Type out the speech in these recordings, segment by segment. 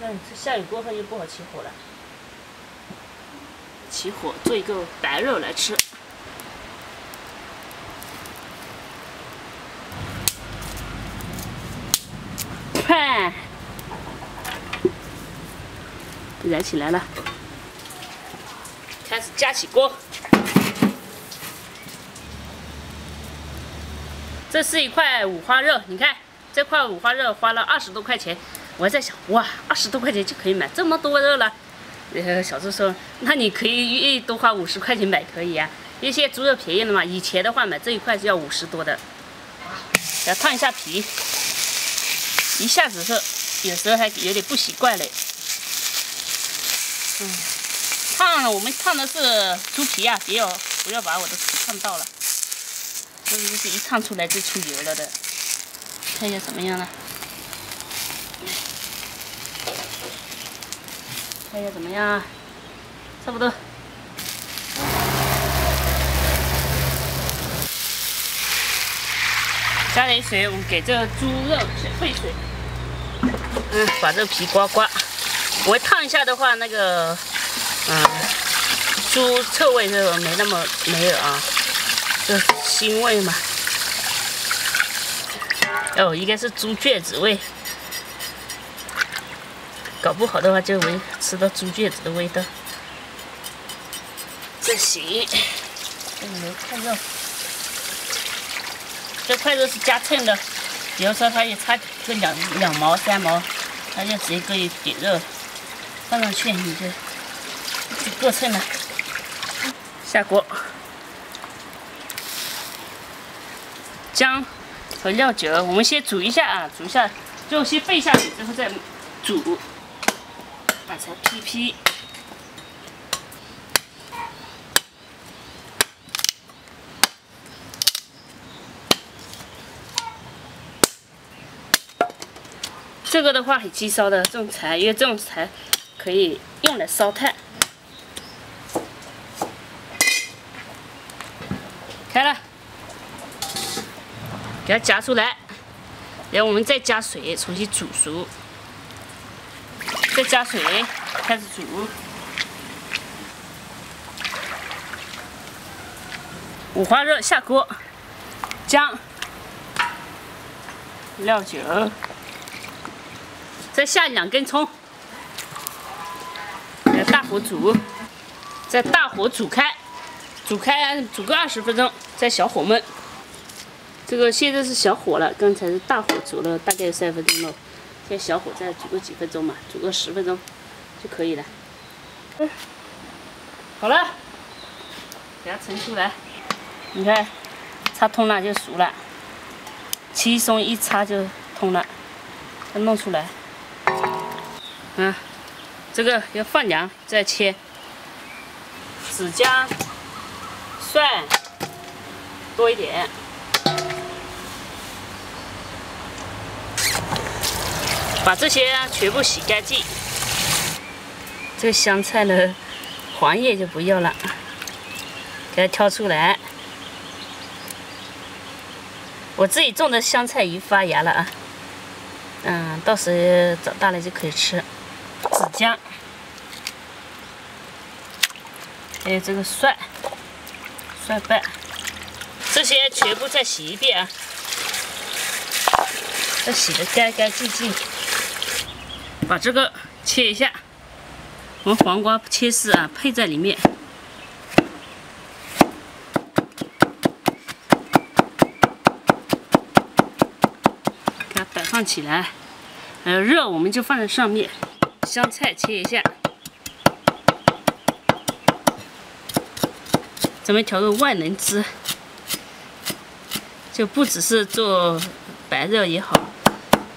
这下雨过后就不好起火了。起火做一个白肉来吃。快，燃起来了，开始加起锅。这是一块五花肉，你看这块五花肉花了20多块钱。我还在想，哇，20多块钱就可以买这么多肉了。小猪说，那你可以愿意多花50块钱买可以啊，因为现在猪肉便宜了嘛。以前的话买这一块是要50多的。给它烫一下皮，一下子是有时候还有点不习惯嘞。我们烫的是猪皮啊，不要把我的皮烫到了。这个就是一烫出来就出油了的，看一下怎么样了？看一下怎么样啊？差不多。加点水，我们给这个猪肉兑水。把这个皮刮刮。我烫一下的话，那个猪臭味就没有啊，就腥味嘛。哦，应该是猪腱子味。搞不好的话，就会吃到猪腱子的味道。这行，这里有块肉，这块肉是加称的，比如说它也差个2毛3毛，它就直接搁一点肉放上去，你就够称了。下锅，姜和料酒，我们先煮一下啊，煮一下，最后先备下水，之后再煮。把菜劈，这个的话很鸡烧的这种柴，因为这种柴可以用来烧炭。开了，给它夹出来，然后我们再加水，重新煮熟。再加水，开始煮。五花肉下锅，姜、料酒，再下2根葱，在大火煮，在大火煮开煮个20分钟，在小火焖。这个现在是小火了，刚才是大火煮了大概有3分钟了。先小火再煮个几分钟嘛，煮个10分钟就可以了。好了，给它盛出来。你看，擦通了就熟了，轻松一擦就通了。再弄出来。这个要放凉再切。子姜、蒜多一点。把这些全部洗干净。这个香菜呢，黄叶就不要了，给它挑出来。我自己种的香菜已经发芽了啊，到时候长大了就可以吃。子姜，还有这个蒜瓣，这些全部再洗一遍啊，再洗得干干净净。把这个切一下，我们黄瓜切丝啊，配在里面。给它摆放起来，还有肉我们就放在上面。香菜切一下，咱们调个万能汁，就不只是做白肉也好。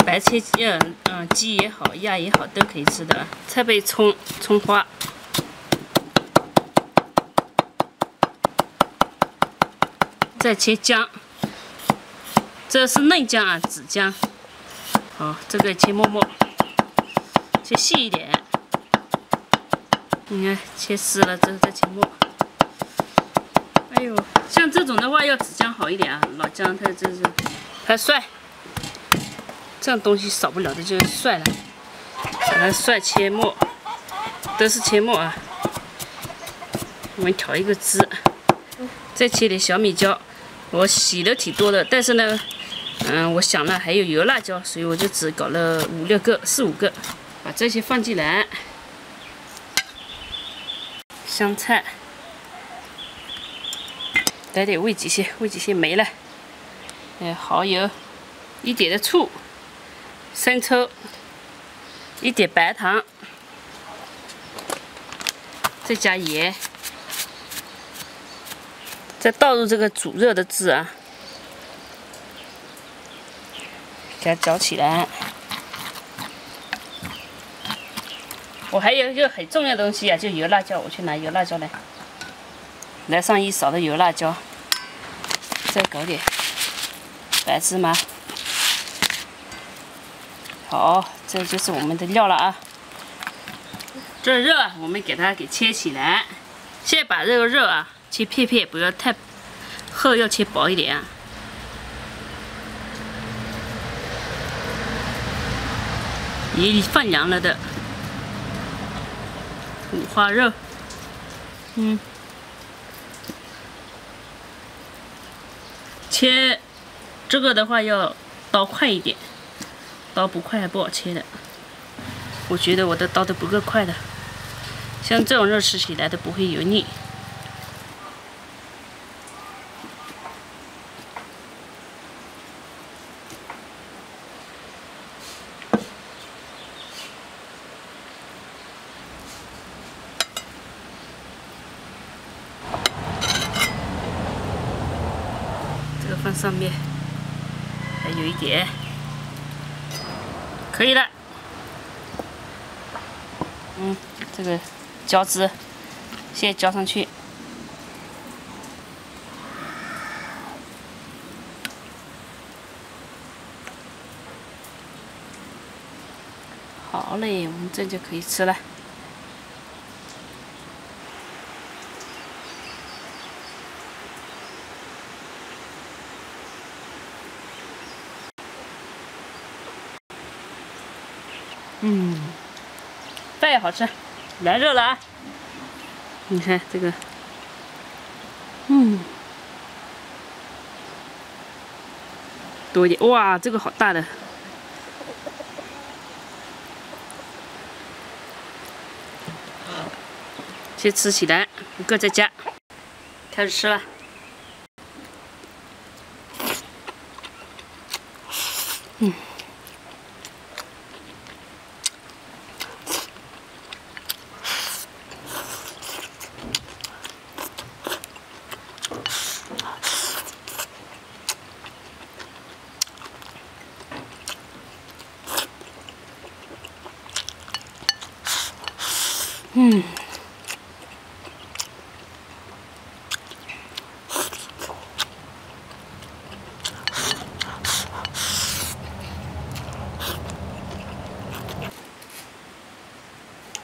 白切鸡也好，鸭也好，都可以吃的。再备葱花，再切姜，这是嫩姜啊，紫姜。好，这个切末末，切细一点。你看，切丝了之后再切末。哎呦，像这种的话要紫姜好一点啊，老姜它这是还蒜。这样东西少不了的就是蒜了，蒜切末，都是切末啊。我们调一个汁，再切点小米椒。我洗的挺多的，但是呢，我想了还有油辣椒，所以我就只搞了5、6个、4、5个，把这些放进来。香菜，来点味极鲜，味极鲜没了。蚝油，一点的醋，生抽，一点白糖，再加盐，再倒入这个煮热的汁啊，给它搅起来。我还有一个很重要的东西啊，就油辣椒，我去拿油辣椒来，来上1勺的油辣椒，再搞点白芝麻。好，这就是我们的料了啊。这肉啊，我们给它切起来。先把这个肉啊切片片，不要太厚，要切薄一点啊。已放凉了的五花肉，切这个的话要刀快一点，刀不快还不好切的。我觉得我的刀都不够快的，像这种肉吃起来都不会油腻。这个放上面，还有一点，可以了。这个浇汁先浇上去。好嘞，我们这就可以吃了。饭也好吃，来热了啊！你看这个，多一点，哇，这个好大的。先吃起来，一个再加，开始吃了。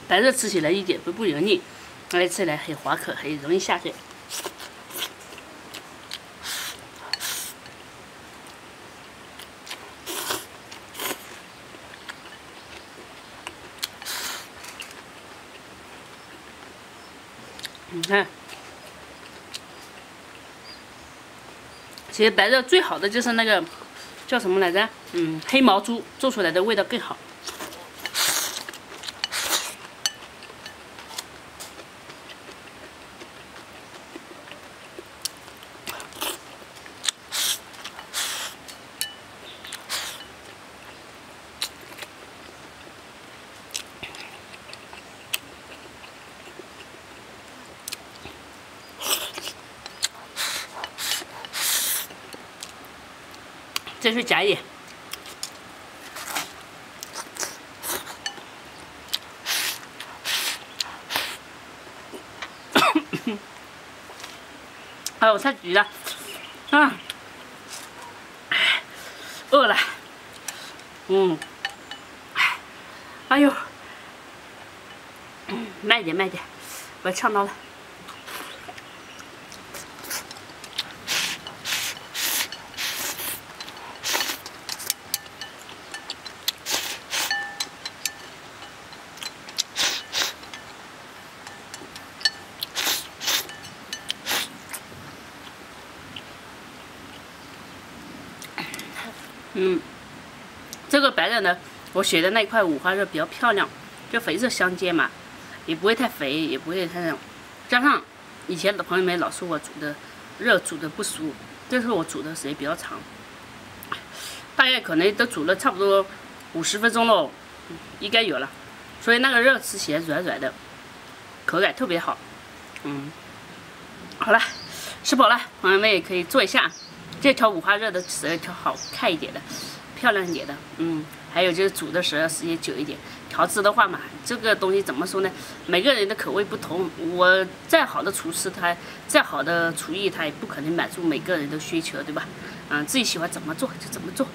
白肉吃起来一点都不油腻，而且吃起来很滑口，很容易下嘴。你看，其实白肉最好的就是那个叫什么来着？黑毛猪做出来的味道更好。再去夹一点，哎呦，我太急了，饿了，哎呦，慢点慢点，我要呛到了。这个白肉呢，我选的那一块五花肉比较漂亮，就肥瘦相间嘛，也不会太肥，也不会太那种。加上以前的朋友们老说我煮的肉煮的不熟，这是我煮的时间比较长，大概可能都煮了差不多50分钟喽，应该有了。所以那个肉吃起来软软的，口感特别好。好了，吃饱了，朋友们也可以做一下。这条五花肉的时候调好看一点的，漂亮一点的。还有就是煮的时候时间久一点。调制的话嘛，这个东西怎么说呢？每个人的口味不同，我再好的厨师，他再好的厨艺，他也不可能满足每个人的需求，对吧？自己喜欢怎么做就怎么做。